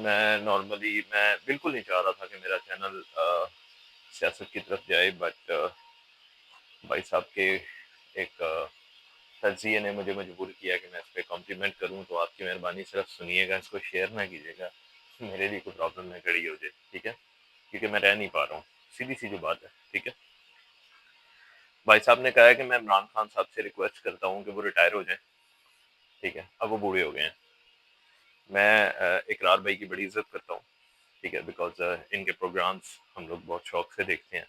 मैं बिल्कुल नहीं चाह रहा था कि मेरा चैनल सियासत की तरफ जाए, बट भाई साहब के एक तज्जिए ने मुझे मजबूर किया कि मैं इस पे कॉम्प्लीमेंट करूं। तो आपकी मेहरबानी सिर्फ सुनिएगा, इसको शेयर ना कीजिएगा। मेरे लिए कोई प्रॉब्लम ना खड़ी हो जाए, ठीक है? क्योंकि मैं रह नहीं पा रहा हूँ, सीधी सी जो बात है, ठीक है? भाई साहब ने कहा है कि मैं इमरान खान साहब से रिक्वेस्ट करता हूँ कि वो रिटायर हो जाएं, ठीक है? अब वो बूढ़े हो गए हैं। मैं इकरार भाई की बड़ी इज्जत करता हूँ, ठीक है? बिकॉज इनके प्रोग्राम्स हम लोग बहुत शौक से देखते हैं।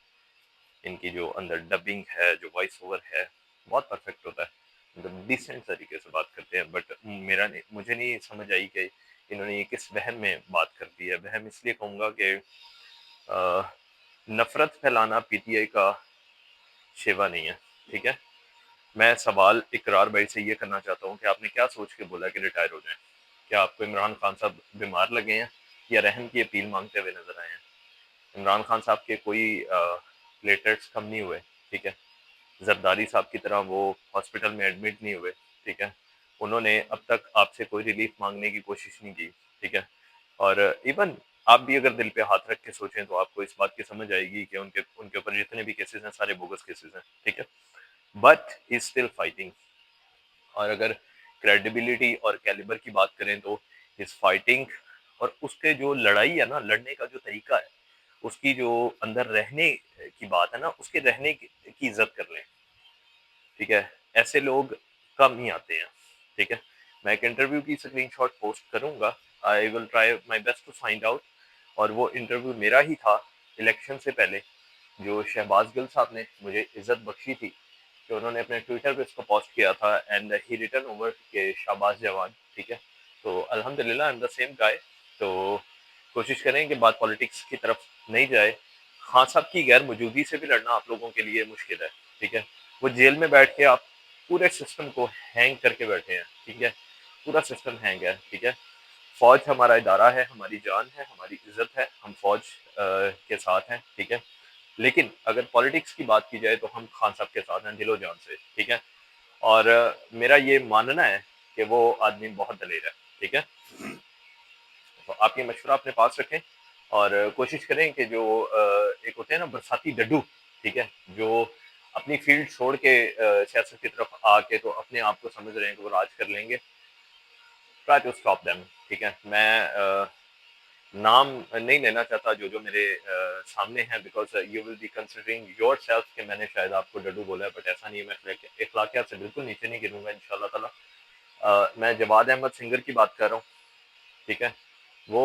इनकी जो अंदर डबिंग है, जो वॉइस ओवर है, बहुत परफेक्ट होता है। मतलब डिसेंट तरीके से बात करते हैं। बट मुझे नहीं समझ आई कि इन्होंने ये किस वहम में बात कर दी है। वहम इसलिए कहूँगा कि नफरत फैलाना पीटीआई का शेवा नहीं है, ठीक है? मैं सवाल इकरार भाई से ये करना चाहता हूँ कि आपने क्या सोच के बोला कि रिटायर हो जाएं? क्या आपको इमरान खान साहब बीमार लगे हैं या रहम की अपील मांगते हुए नजर आए हैं? इमरान खान साहब के कोई प्लेटलेट्स कम नहीं हुए, ठीक है? जरदारी साहब की तरह वो हॉस्पिटल में एडमिट नहीं हुए, ठीक है? उन्होंने अब तक आपसे कोई रिलीफ मांगने की कोशिश नहीं की, ठीक है? और इवन आप भी अगर दिल पे हाथ रख के सोचें तो आपको इस बात की समझ आएगी कि उनके उनके ऊपर जितने भी केसेस हैं सारे बोगस केसेस हैं, ठीक है? But he still fighting. और अगर क्रेडिबिलिटी और कैलिबर की बात करें तो इस फाइटिंग, और उसके जो लड़ाई है ना, लड़ने का जो तरीका है, उसकी जो अंदर रहने की बात है ना, उसके रहने की इज्जत कर लें, ठीक है? ऐसे लोग कम ही आते हैं, ठीक है? मैं एक इंटरव्यू की स्क्रीनशॉट पोस्ट करूंगा। I will try my best to find out. और वो इंटरव्यू मेरा ही था इलेक्शन से पहले, जो शहबाज गिल साहब ने मुझे इज्जत बख्शी थी कि उन्होंने अपने ट्विटर पे इसको पोस्ट किया था, एंड ही रिटर्न ओवर के शाबाश जवान, ठीक है? तो अल्हम्दुलिल्लाह आई एम द सेम गाय। तो कोशिश करें कि बात पॉलिटिक्स की तरफ नहीं जाए। खान साहब की गैर मौजूदगी से भी लड़ना आप लोगों के लिए मुश्किल है, ठीक है? वो जेल में बैठ के आप पूरे सिस्टम को हैंग करके बैठे हैं, ठीक है? पूरा सिस्टम हैंग है, ठीक है? फौज हमारा इदारा है, हमारी जान है, हमारी इज्जत है, हम फौज के साथ हैं, ठीक है? लेकिन अगर पॉलिटिक्स की बात की जाए तो हम खान साहब के साथ हैं दिलो जान से, ठीक है? और मेरा ये मानना है कि वो आदमी बहुत दलेर है, ठीक है? तो आप ये मशवरा अपने पास रखें और कोशिश करें कि जो एक होते हैं ना बरसाती डड्डू, ठीक है? जो अपनी फील्ड छोड़ के सियासत की तरफ आके तो अपने आप को समझ रहे हैं कि वो राज कर लेंगे, ट्राई टू स्टॉप देम, ठीक है? मैं नाम नहीं लेना चाहता जो जो मेरे सामने हैं, because you will be considering your self कि मैंने शायद आपको डड्डू बोला है, बट ऐसा नहीं है। मैं इखलाकियात से बिल्कुल नीचे नहीं गिरूंगा इंशाल्लाह ताला। मैं जवाद अहमद सिंगर की बात कर रहा हूँ, ठीक है? वो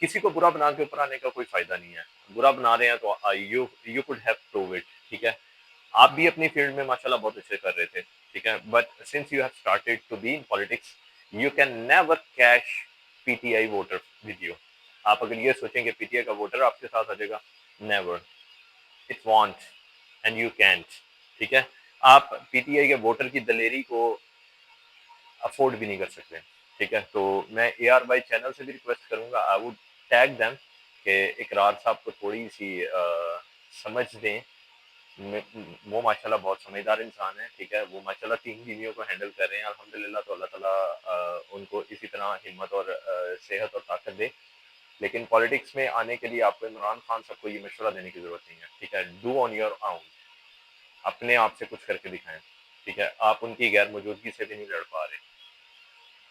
किसी को बुरा बना के ऊपर आने का कोई फायदा नहीं है। बुरा बना रहे हैं तो you you could have prove it, ठीक है? आप भी अपनी फील्ड में माशाल्लाह बहुत अच्छे कर रहे थे, ठीक है? But since you have started to be in politics, you can never cash PTI voter with you. आप अगर ये सोचें कि पीटीआई का वोटर आपके साथ आ जाएगा, never, it won't and you can't, ठीक है? आप पीटीआई के वोटर की दलेरी को अफोर्ड भी नहीं कर सकते, ठीक है? तो मैं ए आर वाई चैनल से भी रिक्वेस्ट करूंगा, आई वुड टैग देम कि इकरार साहब को थोड़ी सी समझ दें। वो माशाल्लाह बहुत समझदार इंसान है, ठीक है? वो माशाल्लाह 3 बीवियों को हैंडल कर रहे हैं अल्हम्दुलिल्लाह। तो अल्लाह ताला उनको इसी तरह हिम्मत और सेहत और ताकत दे। लेकिन पॉलिटिक्स में आने के लिए आपको इमरान खान साहब को ये मशवरा देने की जरूरत नहीं है, ठीक है? डू ऑन योर ओन, अपने आप से कुछ करके दिखाएं, ठीक है? आप उनकी गैर मौजूदगी से भी नहीं लड़ पा रहे,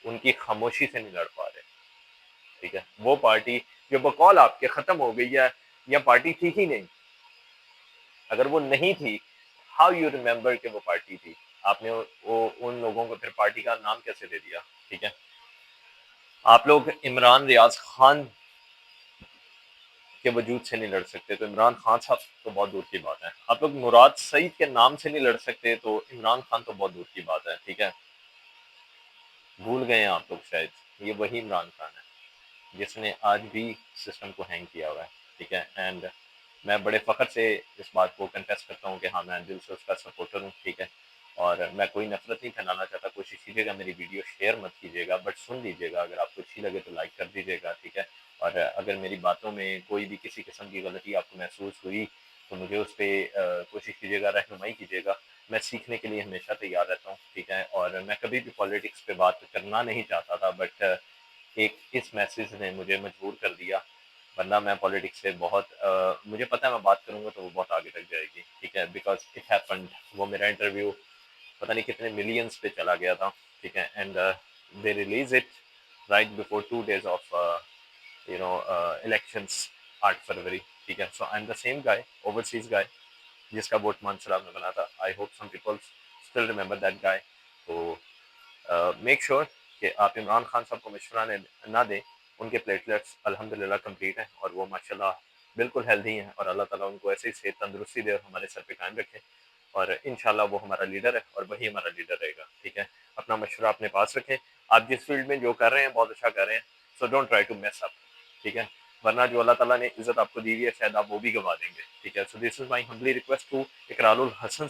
उनकी खामोशी से नहीं लड़ पा रहे, ठीक है? वो पार्टी जो बकौल आपके खत्म हो गई है, या पार्टी थी ही नहीं। अगर वो नहीं थी, हाउ यू रिमेम्बर कि वो पार्टी थी? आपने वो उन लोगों को फिर पार्टी का नाम कैसे दे दिया, ठीक है? आप लोग इमरान रियाज खान के वजूद से नहीं लड़ सकते तो इमरान खान साहब तो बहुत दूर की बात है। आप लोग मुराद सईद के नाम से नहीं लड़ सकते तो इमरान खान तो बहुत दूर की बात है, ठीक है? भूल गए हैं आप लोग शायद, ये वही इमरान खान है जिसने आज भी सिस्टम को हैंग किया हुआ है, ठीक है? एंड मैं बड़े फख्र से इस बात को कन्फेस करता हूँ कि हाँ, मैं दिल से उसका सपोर्टर हूँ, ठीक है? और मैं कोई नफरत नहीं फैलाना चाहता। कोशिश कीजिएगा मेरी वीडियो शेयर मत कीजिएगा, बट सुन लीजिएगा। अगर आपको अच्छी लगे तो लाइक कर दीजिएगा, ठीक है? और अगर मेरी बातों में कोई भी किसी किस्म की गलती आपको महसूस हुई तो मुझे उस पर कोशिश कीजिएगा, रहनुमाई कीजिएगा। मैं सीखने के लिए हमेशा तैयार रहता हूँ, ठीक है? और मैं कभी भी पॉलिटिक्स पे बात करना नहीं चाहता था, बट एक इस मैसेज ने मुझे मजबूर कर दिया, वरना मैं पॉलिटिक्स से बहुत मुझे पता है मैं बात करूंगा तो वो बहुत आगे तक जाएगी, ठीक है, बिकॉज इट हैपेंड। वो मेरा इंटरव्यू पता नहीं कितने मिलियंस पे चला गया था, ठीक है, and they release it right before 2 days of elections, 8 February, ठीक है। So I am the same guy, overseas guy, जिसका वोट मानसराब में बना था। I hope some people still remember that guy. तो मेक श्योर कि आप इमरान खान साहब को मशवरा ना दें। उनके प्लेटलेट्स अल्हम्दुलिल्लाह कंप्लीट हैं और वो माशाल्लाह बिल्कुल हेल्दी हैं, और अल्लाह ताला उनको ऐसे ही सेहत तंदुरुस्ती दे और हमारे सर पे कायम रखे। और इंशाल्लाह वो हमारा लीडर है और वही हमारा लीडर रहेगा, ठीक है। अपना मशवरा अपने पास रखें। आप जिस फील्ड में जो कर रहे हैं बहुत अच्छा कर रहे हैं, so don't try to mess up, ठीक है, वरना जो अल्लाह ताला ने इज्जत आपको दी हुई है शायद आप वो भी गवा देंगे, ठीक है। So this is my humbly request to Ikrarul Hasan